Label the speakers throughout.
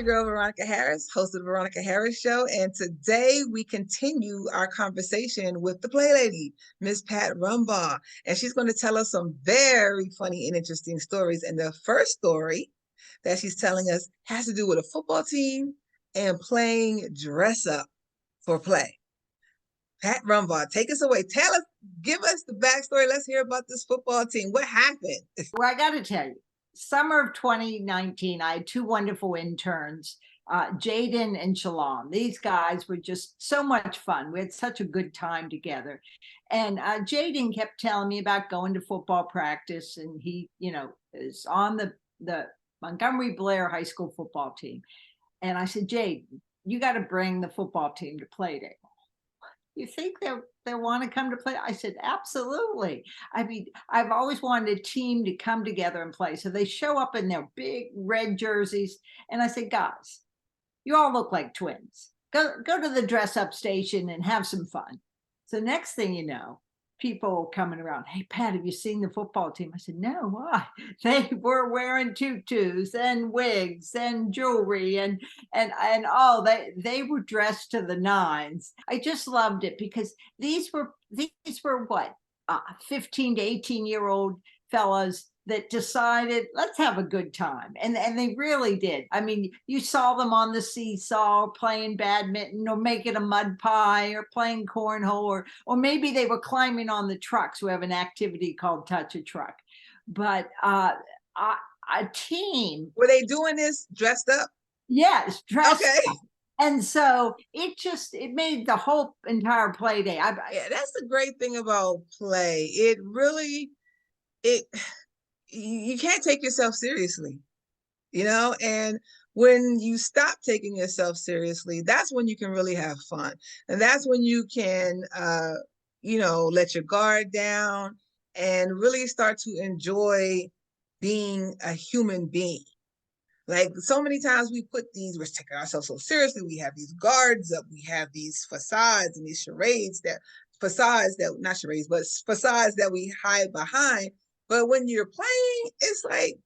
Speaker 1: your girl, Veronica Harris, host of the Veronica Harris Show. And today we continue our conversation with the Play Lady, Miss Pat Rumbaugh. And she's going to tell us some very funny and interesting stories. And the first story that she's telling us has to do with a football team and playing dress up for play. Pat Rumbaugh, take us away. Tell us, give us the backstory. Let's hear about this football team. What happened?
Speaker 2: Well, I got to tell you, summer of 2019, I had two wonderful interns, Jaden and Shalom. These guys were just so much fun. We had such a good time together. And Jaden kept telling me about going to football practice, and he, is on the Montgomery Blair High School football team. And I said, Jaden, you got to bring the football team to play day. You think they want to come to play? I said, absolutely. I mean, I've always wanted a team to come together and play. So they show up in their big red jerseys. And I said, guys, you all look like twins. Go to the dress up station and have some fun. So next thing you know, people coming around, hey, Pat, have you seen the football team? I said, no, why? They were wearing tutus and wigs and jewelry and they were dressed to the nines. I just loved it because these were what, 15 to 18-year-old fellas that decided, let's have a good time. And they really did. I mean, you saw them on the seesaw playing badminton or making a mud pie or playing cornhole, or maybe they were climbing on the trucks. We have an activity called Touch a Truck. But a team.
Speaker 1: Were they doing this dressed up?
Speaker 2: Yes, dressed
Speaker 1: up.
Speaker 2: And so it made the whole entire play day.
Speaker 1: Yeah, that's the great thing about play. You can't take yourself seriously, and when you stop taking yourself seriously, that's when you can really have fun. And that's when you can, let your guard down and really start to enjoy being a human being. Like so many times we're taking ourselves so seriously. We have these guards up, we have these facades and these facades that we hide behind. But when you're playing, it's like,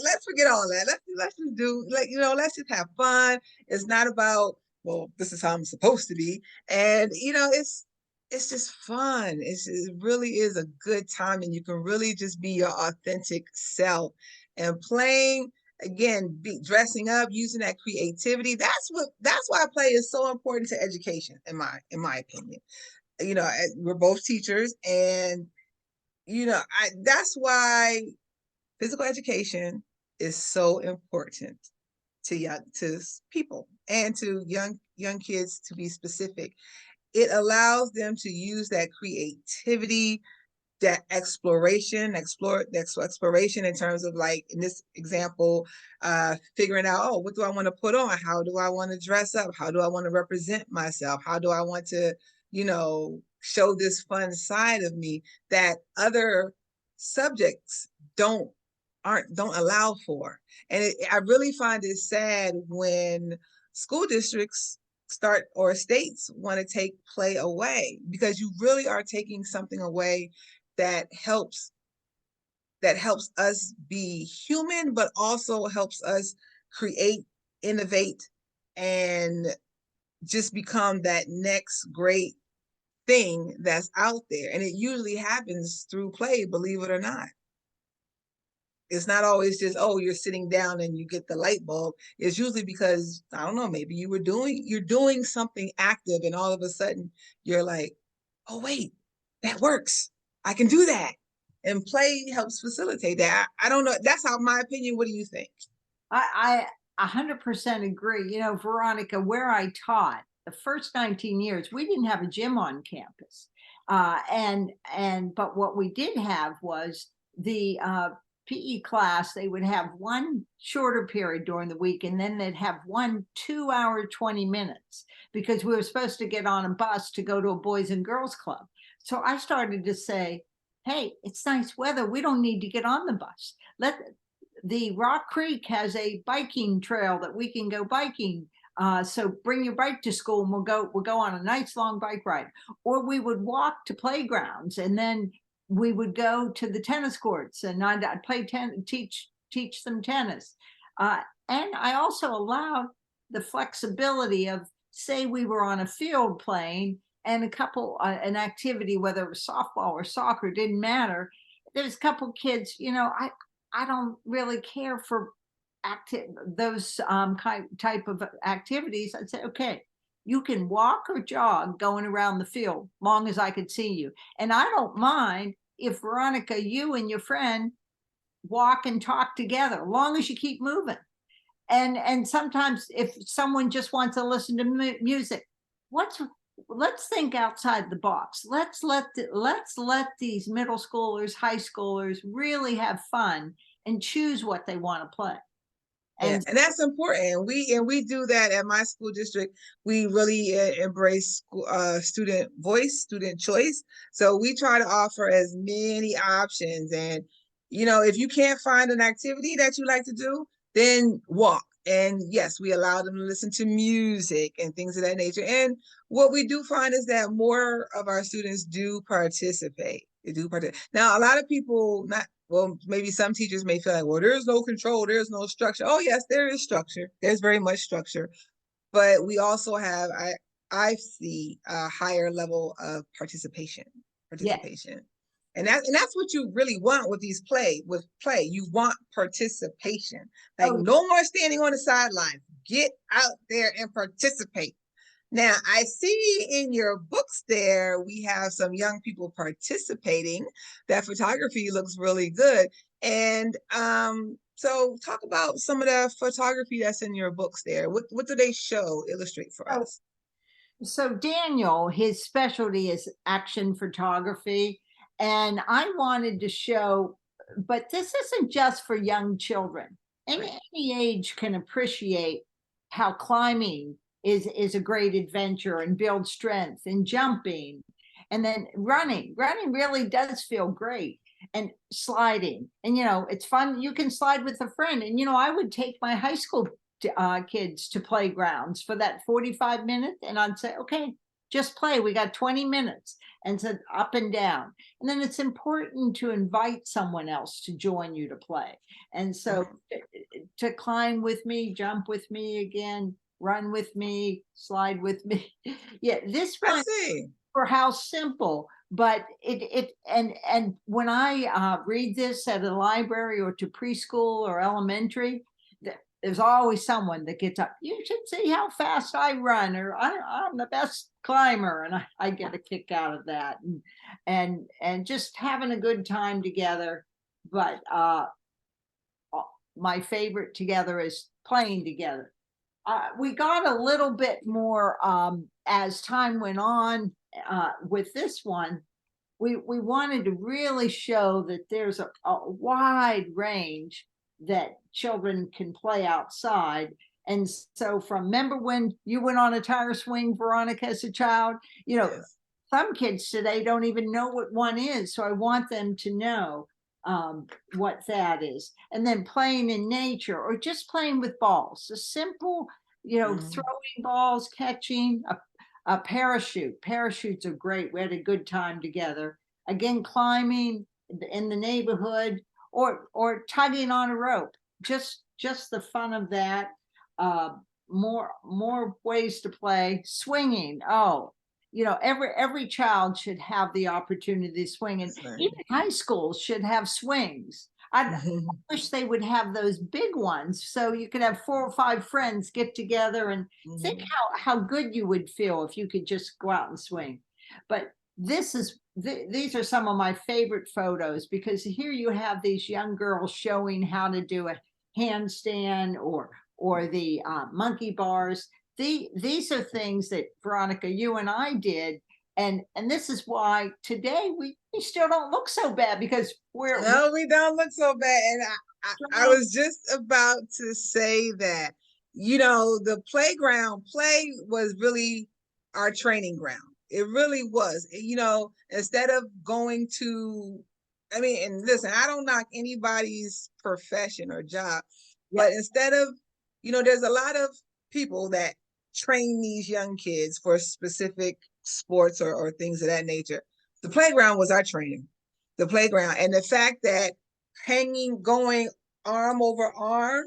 Speaker 1: let's forget all that. Let's just do, let's just have fun. It's not about, well, this is how I'm supposed to be. And, it's just fun. It really is a good time, and you can really just be your authentic self. And playing, again, dressing up, using that creativity. That's why play is so important to education, in my opinion. We're both teachers, and that's why physical education is so important to people and to young kids, to be specific. It allows them to use that creativity, that exploration in terms of, like in this example, figuring out, what do I want to put on? How do I want to dress up? How do I want to represent myself? How do I want to, show this fun side of me that other subjects don't allow for? And I really find it sad when school districts or states want to take play away, because you really are taking something away that helps us be human, but also helps us create, innovate, and just become that next great thing that's out there. And it usually happens through play, believe it or not. It's not always just, you're sitting down and you get the light bulb. It's usually because, I don't know, maybe you're doing something active, and all of a sudden you're like, oh wait, that works. I can do that. And play helps facilitate that. I don't know. That's my opinion. What do you think?
Speaker 2: I 100% agree. Veronica, where I taught the first 19 years, we didn't have a gym on campus. But what we did have was the PE class. They would have one shorter period during the week, and then they'd have 1 2-hour 20 minutes, because we were supposed to get on a bus to go to a Boys and Girls Club. So I started to say, hey, it's nice weather. We don't need to get on the bus. The Rock Creek has a biking trail that we can go biking. So bring your bike to school, and we'll go on a nice long bike ride. Or we would walk to playgrounds, and then we would go to the tennis courts, and I'd play teach them tennis. And I also allowed the flexibility of, say we were on a field playing and a couple an activity, whether it was softball or soccer, didn't matter. There's a couple kids, I don't really care for active those type of activities. I'd say, okay, you can walk or jog going around the field long as I could see you. And I don't mind if, Veronica, you and your friend walk and talk together, long as you keep moving. And sometimes if someone just wants to listen to music, what's let's think outside the box. Let's let these middle schoolers, high schoolers really have fun and choose what they want to play.
Speaker 1: Yeah,
Speaker 2: And
Speaker 1: and that's important. We do that at my school district. We really embrace student voice, student choice. So we try to offer as many options. And if you can't find an activity that you like to do, then walk. And yes, we allow them to listen to music and things of that nature. And what we do find is that more of our students do participate. They do participate. Now, a lot of people, not well, maybe some teachers may feel like, well, there's no control, there's no structure. Oh, yes, there is structure. There's very much structure. But we also have, I see a higher level of participation.
Speaker 2: yeah,
Speaker 1: And that's what you really want with play. You want participation. Like
Speaker 2: oh,
Speaker 1: no more standing on the sidelines. Get out there and participate. Now, I see in your books there, we have some young people participating. That photography looks really good. And so talk about some of the photography that's in your books there. What do they show, illustrate for
Speaker 2: oh,
Speaker 1: us?
Speaker 2: so Daniel, his specialty is action photography. And I wanted to show, but this isn't just for young children.
Speaker 1: Right.
Speaker 2: Any age can appreciate how climbing is a great adventure and build strength, and jumping, and then running. Running really does feel great. And sliding. And it's fun. You can slide with a friend. And I would take my high school kids to playgrounds for that 45 minutes, and I'd say, okay, just play, we got 20 minutes, and said up and down. And then it's important to invite someone else to join you to play. And so to climb with me, jump with me again, run with me, slide with me. Yeah, this
Speaker 1: I
Speaker 2: one,
Speaker 1: see.
Speaker 2: for how simple, but and when I read this at a library or to preschool or elementary, there's always someone that gets up. You should see how fast I run, or I'm the best climber, and I get a kick out of that, and just having a good time together. But my favorite together is playing together. We got a little bit more as time went on with this one. We wanted to really show that there's a wide range that children can play outside. And so remember when you went on a tire swing, Veronica, as a child,
Speaker 1: Yes.
Speaker 2: some kids today don't even know what one is. So I want them to know what that is. And then playing in nature, or just playing with balls, a simple, throwing balls, catching a parachute. Parachutes are great. We had a good time together. Again, climbing in the neighborhood, or tugging on a rope. Just the fun of that. More ways to play. Swinging. Oh, every child should have the opportunity to swing, and even high schools should have swings. I wish they would have those big ones, so you could have 4 or 5 friends get together, and think how good you would feel if you could just go out and swing. But these are some of my favorite photos, because here you have these young girls showing how to do a handstand, or the monkey bars. These are things that, Veronica, you and I did, and this is why today we still don't look so bad, because we're
Speaker 1: No, we don't look so bad. And I
Speaker 2: strong.
Speaker 1: was just about to say that, the playground play was really our training ground. It really was. Instead of going to, I mean, and listen, I don't knock anybody's profession or job,
Speaker 2: Yeah.
Speaker 1: but instead of, there's a lot of people that train these young kids for specific sports or things of that nature. The playground was our training, the playground. And the fact that going arm over arm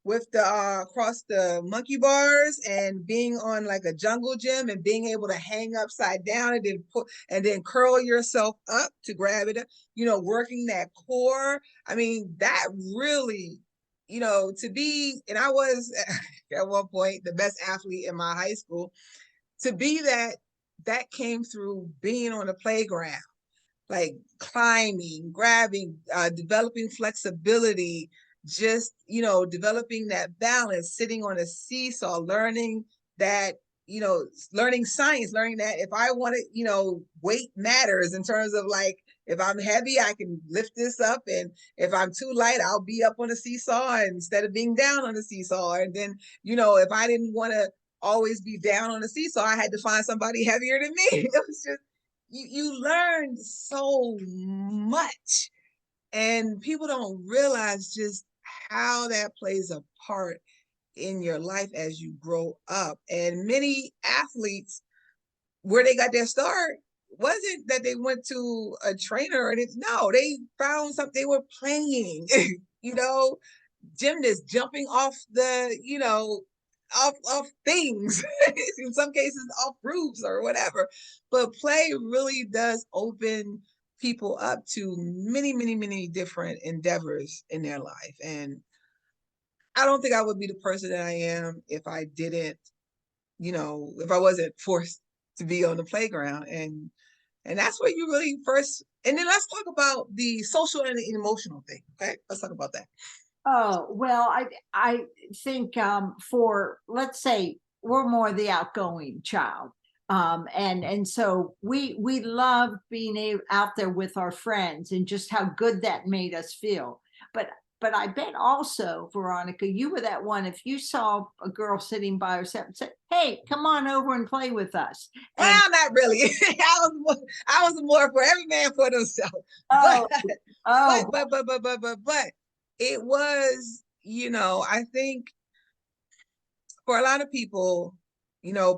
Speaker 1: with the across the monkey bars and being on like a jungle gym and being able to hang upside down and then put and then curl yourself up to grab it, working that core. I mean, that really, to be, and I was at one point the best athlete in my high school. To be that came through being on the playground, like climbing, grabbing, developing flexibility, just, developing that balance, sitting on a seesaw, learning that, learning science, learning that if I want to, weight matters in terms of like, if I'm heavy, I can lift this up. And if I'm too light, I'll be up on the seesaw instead of being down on the seesaw. And then, if I didn't want to always be down on the seesaw, I had to find somebody heavier than me. It was just, you learn so much, and people don't realize just how that plays a part in your life as you grow up. And many athletes, where they got their start wasn't that they went to a trainer or anything. No, they found something, they were playing. you know Gymnasts jumping off the, off things, in some cases off roofs or whatever. But play really does open people up to many, many, many different endeavors in their life. And I don't think I would be the person that I am if I didn't, if I wasn't forced to be on the playground. And that's where you really first, and then let's talk about the social and the emotional thing. Okay, let's talk about that.
Speaker 2: Oh, well, I think for, let's say, we're more the outgoing child. And so we love being out there with our friends and just how good that made us feel. But I bet also, Veronica, you were that one, if you saw a girl sitting by herself and said, "Hey, come on over and play with us." And
Speaker 1: Well, not really. I was more for every man for themselves. But
Speaker 2: oh, oh,
Speaker 1: but it was, I think for a lot of people,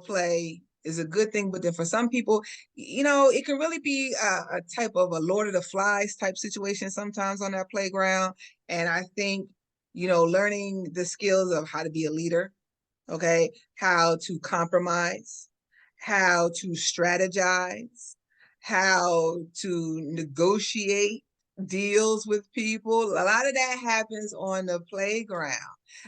Speaker 1: play is a good thing, but then for some people, it can really be a type of a Lord of the Flies type situation sometimes on that playground. And I think, learning the skills of how to be a leader, okay, how to compromise, how to strategize, how to negotiate deals with people. A lot of that happens on the playground.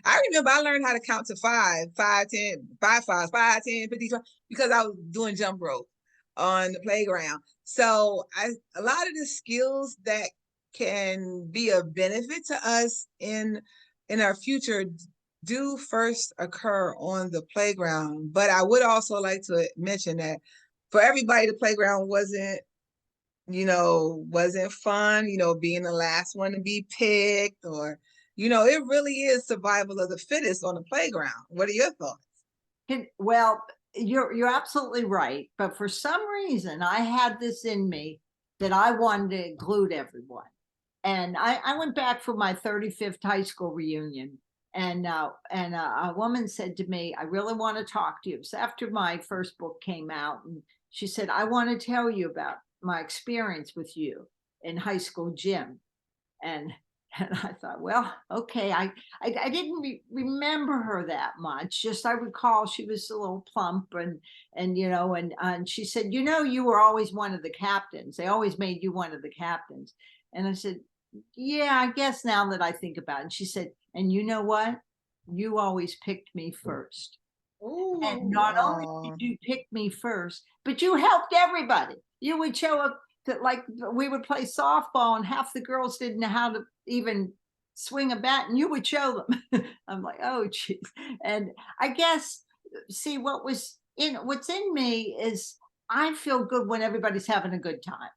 Speaker 1: I remember I learned how to count to five, 5, 10, 5 5, 5, 10, 50, because I was doing jump rope on the playground. So a lot of the skills that can be a benefit to us in our future do first occur on the playground. But I would also like to mention that for everybody, the playground wasn't fun, being the last one to be picked, or, it really is survival of the fittest on the playground. What are your thoughts?
Speaker 2: well, you're absolutely right. But for some reason, I had this in me that I wanted to include everyone. And I went back for my 35th high school reunion, and a woman said to me, "I really want to talk to you." So after my first book came out, and she said, "I want to tell you about my experience with you in high school gym." And and I thought, well, okay. I didn't remember her that much. Just I recall she was a little plump, and she said, "You were always one of the captains. They always made you one of the captains." And I said, "Yeah, I guess now that I think about it." And she said, "And you know what? You always picked me first. And
Speaker 1: Ooh,
Speaker 2: not only did you pick me first, but you helped everybody. You would show up that, like, we would play softball and half the girls didn't know how to even swing a bat, and you would show them." I'm like, "Oh, geez." And I guess, see, what's in me is I feel good when everybody's having a good time.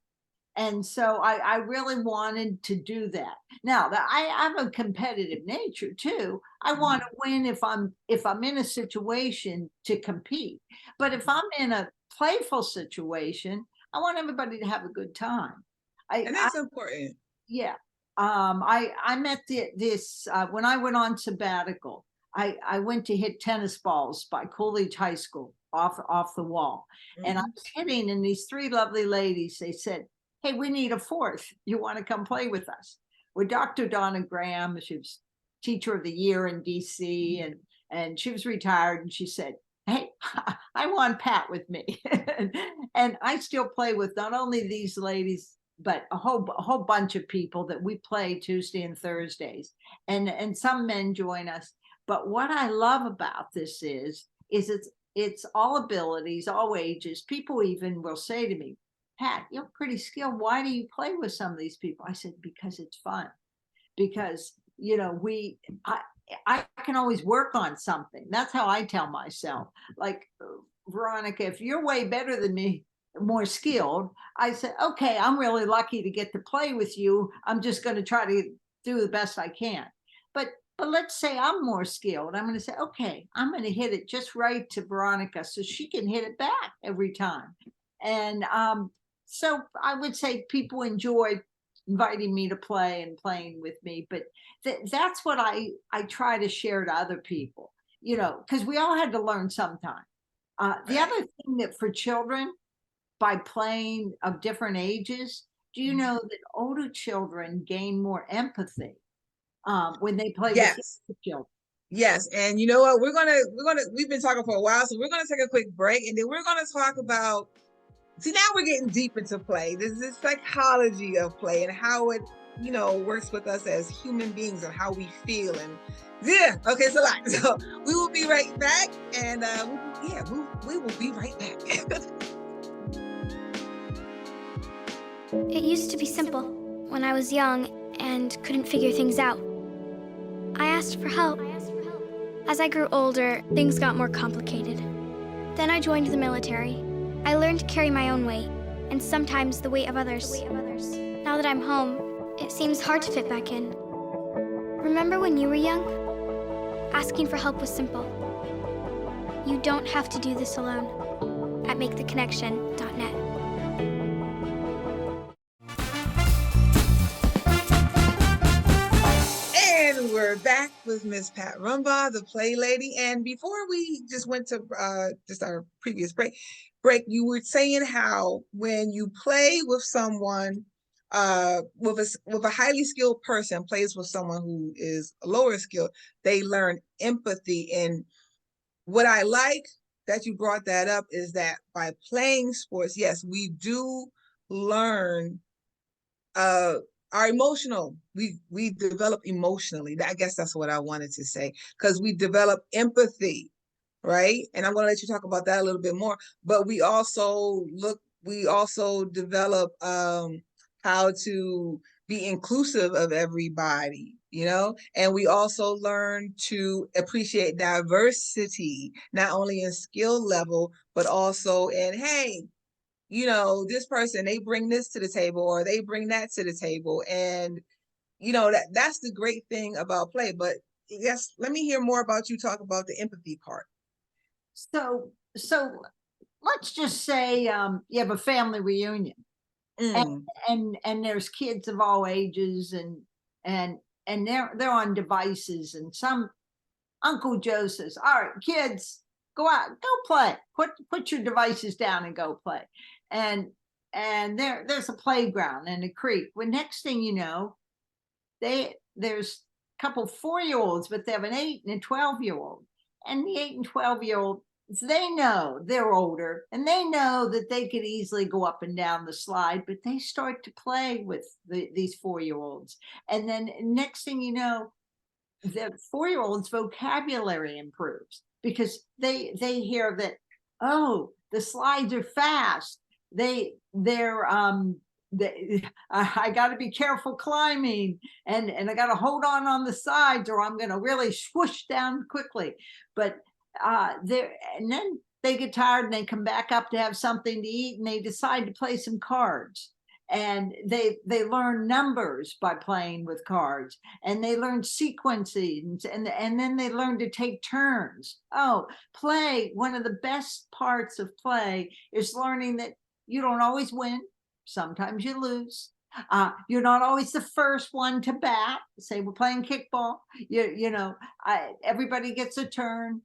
Speaker 2: And so I really wanted to do that. Now that I have a competitive nature too. I want to win if I'm in a situation to compete. But if I'm in a playful situation, I want everybody to have a good time.
Speaker 1: and
Speaker 2: I
Speaker 1: that's important.
Speaker 2: Yeah. I met this when I went on sabbatical. I went to hit tennis balls by Coolidge High School off the wall, and I
Speaker 1: Mhm.
Speaker 2: was hitting, and these three lovely ladies, they said, "Hey, we need a fourth. You want to come play with us?" With Dr. Donna Graham, she was teacher of the year in DC, and she was retired, and she said, "Hey, I want Pat with me." And I still play with not only these ladies, but a whole bunch of people that we play Tuesday and Thursdays, and some men join us. But what I love about this is it's all abilities, all ages. People even will say to me, "Pat, you're pretty skilled. Why do you play with some of these people?" I said, "Because it's fun. Because I can always work on something." That's how I tell myself. Like, Veronica, if you're way better than me, more skilled, I said, okay, I'm really lucky to get to play with you. I'm just going to try to do the best I can. But let's say I'm more skilled. I'm going to say, okay, I'm going to hit it just right to Veronica so she can hit it back every time. And so I would say people enjoy inviting me to play and playing with me, but that's what I try to share to other people, because we all had to learn sometime. The
Speaker 1: Right.
Speaker 2: other thing that for children, by playing of different ages, do you know that older children gain more empathy when they play with
Speaker 1: Yes.
Speaker 2: younger children?
Speaker 1: Yes, and you know what? We've been talking for a while, so we're gonna take a quick break, and then we're gonna talk about. See, now we're getting deep into play. This is psychology of play and how it, works with us as human beings and how we feel. And yeah, okay, it's a lot. So we will be right back, and we will be right back.
Speaker 3: It used to be simple when I was young and couldn't figure things out. I asked for help. As I grew older, things got more complicated. Then I joined the military. I learned to carry my own weight, and sometimes the weight of others. Now that I'm home, it seems hard to fit back in. Remember when you were young? Asking for help was simple. You don't have to do this alone. At maketheconnection.net.
Speaker 1: And we're back with Miss Pat Rumbaugh, the Play Lady. And before we just went to just our previous break, you were saying how when you play with someone, with a highly skilled person plays with someone who is lower skilled, they learn empathy. And what I like that you brought that up is that by playing sports, yes, we do learn our emotional, we develop emotionally. I guess that's what I wanted to say, because we develop empathy, right? And I'm going to let you talk about that a little bit more. But we also develop how to be inclusive of everybody, and we also learn to appreciate diversity, not only in skill level, but also in, hey, this person, they bring this to the table or they bring that to the table. And, that's the great thing about play. But yes, let me hear more about you talk about the empathy part.
Speaker 2: So let's just say you have a family reunion, and
Speaker 1: Mm.
Speaker 2: and there's kids of all ages, and they're on devices, and some Uncle Joe says, "All right, kids, go out, go play. Put your devices down and go play." And there's a playground and a creek. Well, next thing you know, there's a couple 4-year-olds, but they have an 8 and a 12-year-old. And the 8 and 12-year-old, they know they're older and they know that they could easily go up and down the slide, but they start to play with these 4-year-olds. And then next thing you know, the 4-year-old's vocabulary improves because they hear that, oh, the slides are fast. I got to be careful climbing, and I got to hold on the sides, or I'm going to really swoosh down quickly. But and then they get tired and they come back up to have something to eat, and they decide to play some cards. And they learn numbers by playing with cards, and they learn sequences, and then they learn to take turns. Oh, play, one of the best parts of play is learning that you don't always win. Sometimes you lose. You're not always the first one to bat. Say we're playing kickball. Everybody gets a turn.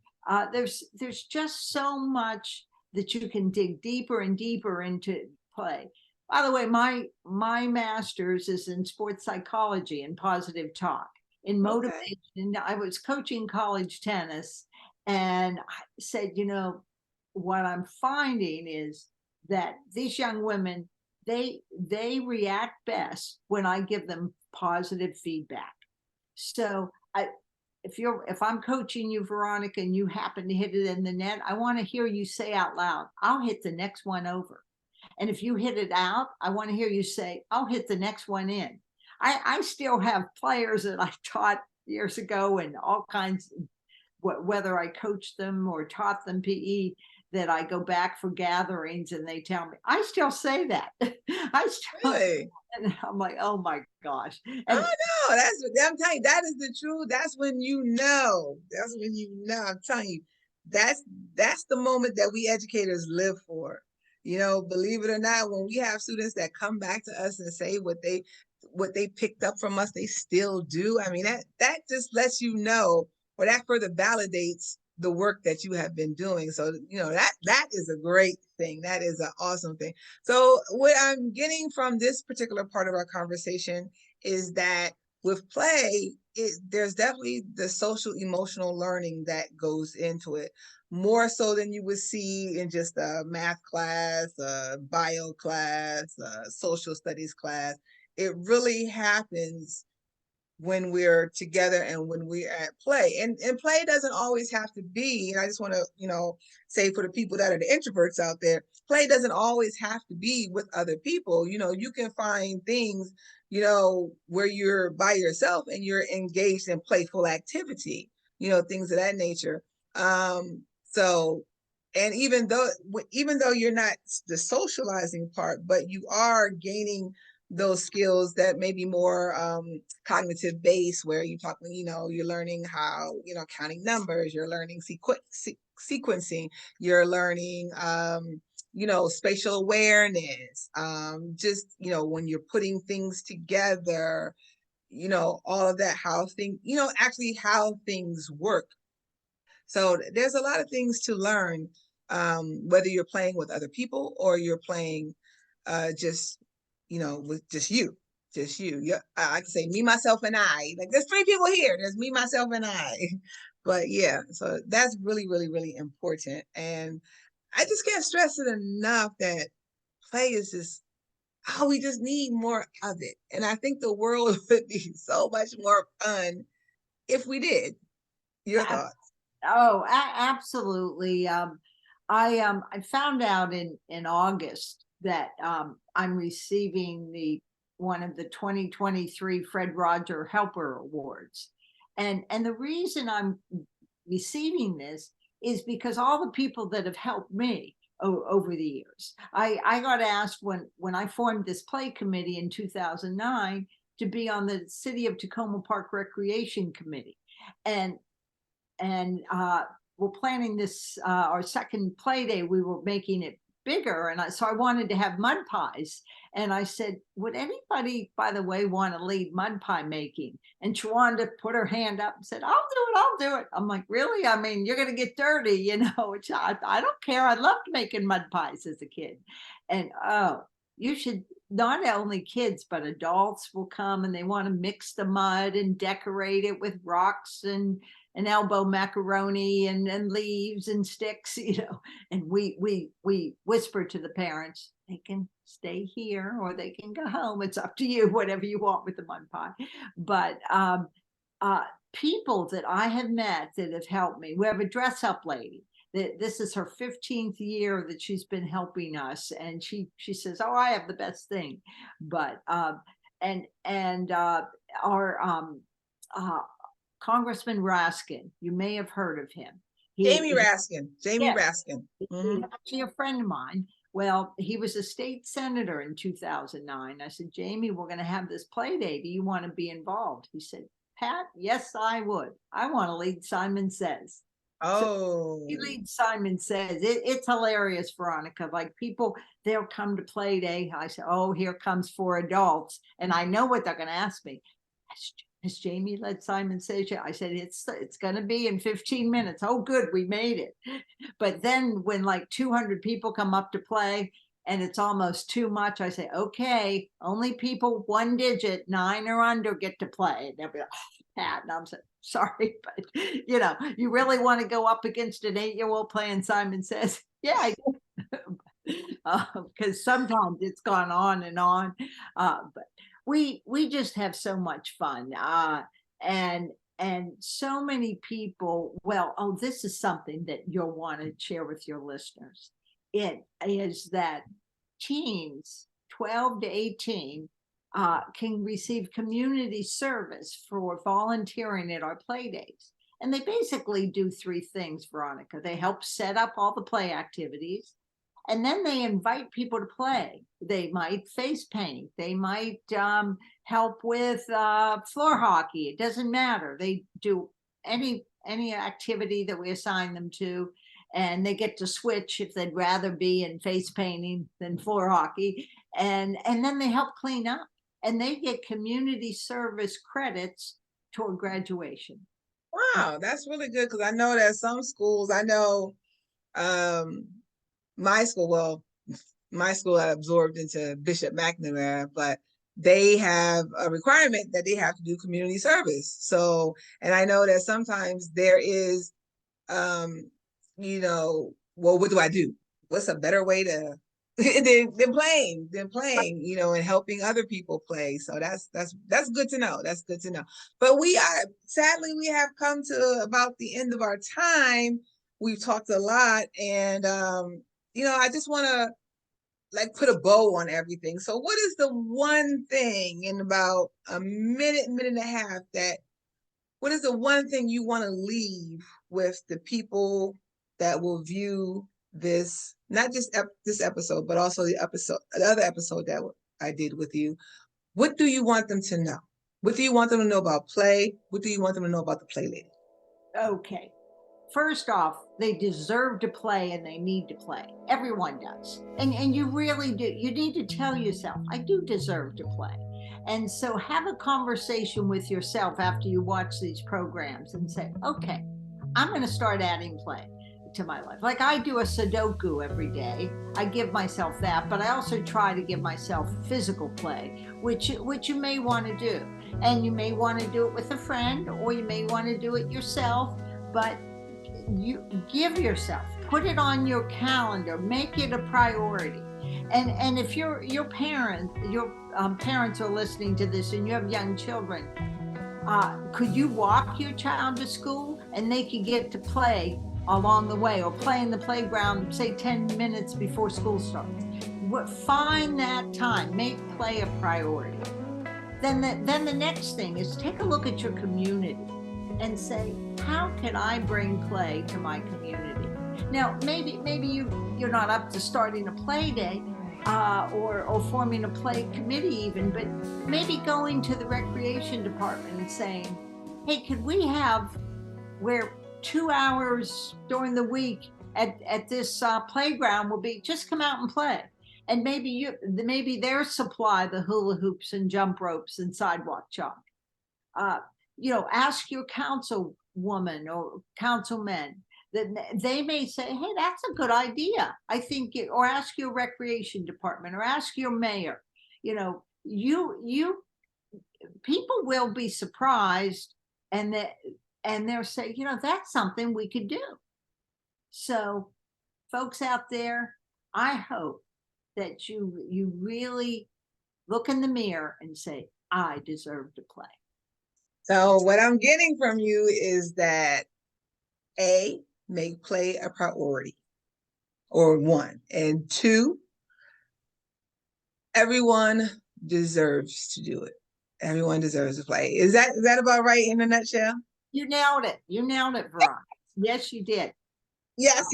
Speaker 2: There's just so much that you can dig deeper and deeper into play. By the way, my master's is in sports psychology and positive talk. in
Speaker 1: Okay.
Speaker 2: motivation. I was coaching college tennis, and I said, what I'm finding is that these young women, they react best when I give them positive feedback. So if I'm coaching you, Veronica, and you happen to hit it in the net, I want to hear you say out loud, I'll hit the next one over. And if you hit it out, I want to hear you say, I'll hit the next one in. I still have players that I taught years ago and all kinds, whether I coached them or taught them PE, that I go back for gatherings and they tell me, I still say that. I still,
Speaker 1: Really?
Speaker 2: and I'm like, oh my gosh.
Speaker 1: Oh
Speaker 2: And
Speaker 1: no, I'm telling you, that is the truth. That's when you know. That's when you know. I'm telling you, that's the moment that we educators live for. Believe it or not, when we have students that come back to us and say what they picked up from us, they still do. I mean, that just lets you know, or that further validates the work that you have been doing. So, that is a great thing. That is an awesome thing. So what I'm getting from this particular part of our conversation is that with play, there's definitely the social emotional learning that goes into it, more so than you would see in just a math class, a bio class, a social studies class. It really happens when we're together and when we're at play. And play doesn't always have to be, and I just want to, say for the people that are the introverts out there, play doesn't always have to be with other people. You can find things, where you're by yourself and you're engaged in playful activity, things of that nature. So, and even though you're not the socializing part, but you are gaining those skills that may be more cognitive based, where you're learning how, counting numbers, you're learning sequencing, you're learning spatial awareness, just when you're putting things together, all of that, actually how things work. So there's a lot of things to learn, whether you're playing with other people or you're playing just with just you. Yeah, I can say me, myself, and I. Like, there's three people here. There's me, myself, and I. But yeah, so that's really, really, really important. And I just can't stress it enough that play is just, we just need more of it. And I think the world would be so much more fun if we did. Your thoughts?
Speaker 2: oh, absolutely. I found out in August that I'm receiving one of the 2023 Fred Roger Helper Awards, and the reason I'm receiving this is because all the people that have helped me over the years. I got asked when I formed this play committee in 2009 to be on the City of Tacoma Park Recreation Committee, and we're planning this our second play day. We were making it bigger, and so I wanted to have mud pies, and I said, would anybody, by the way, want to lead mud pie making? And Chawanda put her hand up and said, I'll do it. I'm like, really? I mean, you're going to get dirty, which I don't care. I loved making mud pies as a kid. And you should, not only kids but adults will come and they want to mix the mud and decorate it with rocks and elbow macaroni and leaves and sticks, and we whisper to the parents, they can stay here or they can go home. It's up to you, whatever you want with the mud pie. But people that I have met that have helped me, we have a dress up lady. This is her 15th year that she's been helping us, and she says, oh, I have the best thing. But our Congressman Raskin, you may have heard of him.
Speaker 1: Jamie Raskin.
Speaker 2: He's actually a friend of mine. Well, he was a state senator in 2009. I said, Jamie, we're going to have this play day. Do you want to be involved? He said, Pat, yes, I would. I want to lead Simon Says.
Speaker 1: Oh.
Speaker 2: So he leads Simon Says. It's hilarious, Veronica. Like, people, they'll come to play day. I say, oh, here comes for adults. And I know what they're going to ask me. Has Jamie led Simon Says yet? I said, it's going to be in 15 minutes. Oh, good, we made it. But then when like 200 people come up to play and it's almost too much, I say, okay, only people 1 digit, 9 or under, get to play. And they'll be like, Pat, and I'm sorry, but you know, you really want to go up against an 8-year-old playing Simon Says? Yeah, I do. Because sometimes it's gone on and on. But we just have so much fun. And so many people, well, oh, this is something that you'll want to share with your listeners. It is that teens 12 to 18 can receive community service for volunteering at our play days. And they basically do 3 things, Veronica. They help set up all the play activities, and then they invite people to play. They might face paint. They might help with floor hockey. It doesn't matter. They do any activity that we assign them to, and they get to switch if they'd rather be in face painting than floor hockey. And then they help clean up, and they get community service credits toward graduation.
Speaker 1: Wow, that's really good, because I know that some schools, I know my school, my school got absorbed into Bishop McNamara, but they have a requirement that they have to do community service. So, and I know that sometimes there is, well, what do I do? What's a better way to than playing, and helping other people play. So that's good to know. That's good to know. But sadly, we have come to about the end of our time. We've talked a lot, and I just want to put a bow on everything. So what is the one thing in about a minute and a half what is the one thing you want to leave with the people that will view this, not just this episode, but also the other episode that I did with you? What do you want them to know? What do you want them to know about play? What do you want them to know about the Play Lady?
Speaker 2: Okay. First off, they deserve to play and they need to play. Everyone does. And you really do. You need to tell yourself, I do deserve to play. And so have a conversation with yourself after you watch these programs and say, okay, I'm going to start adding play to my life. Like I do a Sudoku every day. I give myself that, but I also try to give myself physical play, which you may want to do. And you may want to do it with a friend, or you may want to do it yourself, but you give yourself, put it on your calendar, make it a priority. And if your parents are listening to this and you have young children, could you walk your child to school and they could get to play along the way, or play in the playground, say 10 minutes before school starts? Find that time, make play a priority. Then the next thing is take a look at your community and say, how can I bring play to my community? Now, maybe you're not up to starting a play day or forming a play committee even, but maybe going to the recreation department and saying, hey, could we have where 2 hours during the week at this playground will be just come out and play. And maybe their supply the hula hoops and jump ropes and sidewalk chalk. Ask your councilwoman or councilman. That they may say, hey, that's a good idea. I think, or ask your recreation department, or ask your mayor. People will be surprised, and they'll say, that's something we could do. So, folks out there, I hope that you really look in the mirror and say, I deserve to play.
Speaker 1: So what I'm getting from you is that A, make play a priority, or 1. And 2, everyone deserves to do it. Everyone deserves to play. Is that about right in a nutshell?
Speaker 2: You nailed it. Veronica. Yes, you did.
Speaker 1: Yes.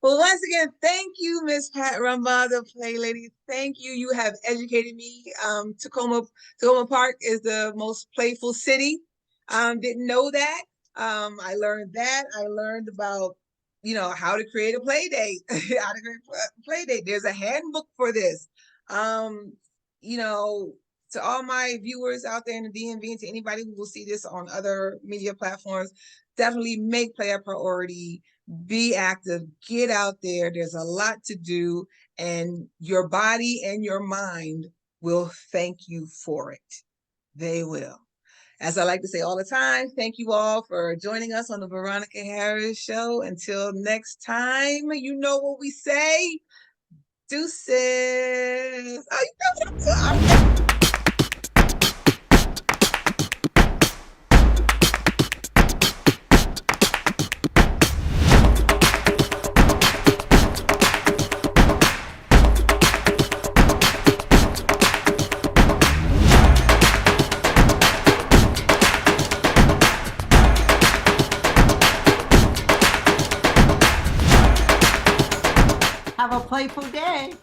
Speaker 1: Well, once again, thank you, Miss Pat Rumbaugh, the Play Lady. Thank you. You have educated me. Tacoma Park is the most playful city. Didn't know that. I learned that. I learned about, how to create a play date. How to create a play date. There's a handbook for this. To all my viewers out there in the DMV, and to anybody who will see this on other media platforms, definitely make play a priority. Be active, get out there. There's a lot to do, and your body and your mind will thank you for it. They will. As I like to say all the time, thank you all for joining us on the Veronica Harris Show. Until next time, you know what we say. Deuces. Oh, you know what I'm doing.
Speaker 2: Have a playful day.